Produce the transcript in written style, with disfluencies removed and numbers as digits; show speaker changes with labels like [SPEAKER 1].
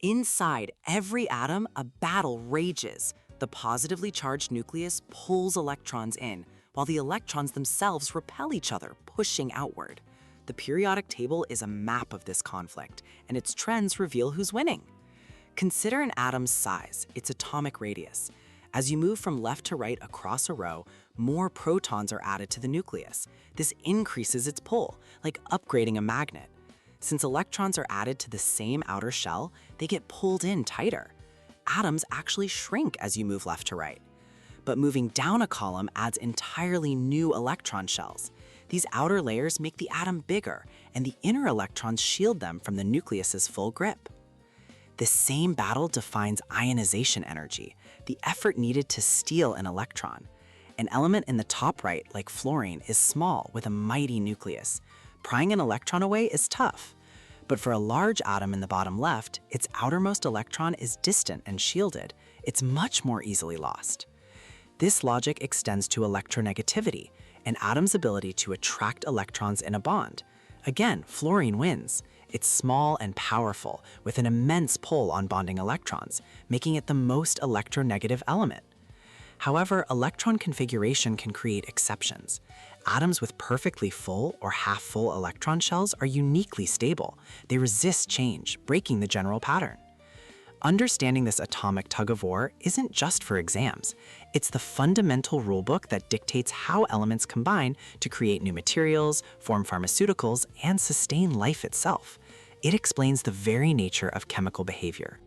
[SPEAKER 1] Inside every atom, a battle rages. The positively charged nucleus pulls electrons in, while the electrons themselves repel each other, pushing outward. The periodic table is a map of this conflict, and its trends reveal who's winning. Consider an atom's size, its atomic radius. As you move from left to right across a row, more protons are added to the nucleus. This increases its pull, like upgrading a magnet. Since electrons are added to the same outer shell, they get pulled in tighter. Atoms actually shrink as you move left to right. But moving down a column adds entirely new electron shells. These outer layers make the atom bigger, and the inner electrons shield them from the nucleus's full grip. This same battle defines ionization energy, the effort needed to steal an electron. An element in the top right, like fluorine, is small with a mighty nucleus. Prying an electron away is tough. But for a large atom in the bottom left, its outermost electron is distant and shielded. It's much more easily lost. This logic extends to electronegativity, an atom's ability to attract electrons in a bond. Again, fluorine wins. It's small and powerful, with an immense pull on bonding electrons, making it the most electronegative element. However, electron configuration can create exceptions. Atoms with perfectly full or half-full electron shells are uniquely stable. They resist change, breaking the general pattern. Understanding this atomic tug-of-war isn't just for exams. It's the fundamental rulebook that dictates how elements combine to create new materials, form pharmaceuticals, and sustain life itself. It explains the very nature of chemical behavior.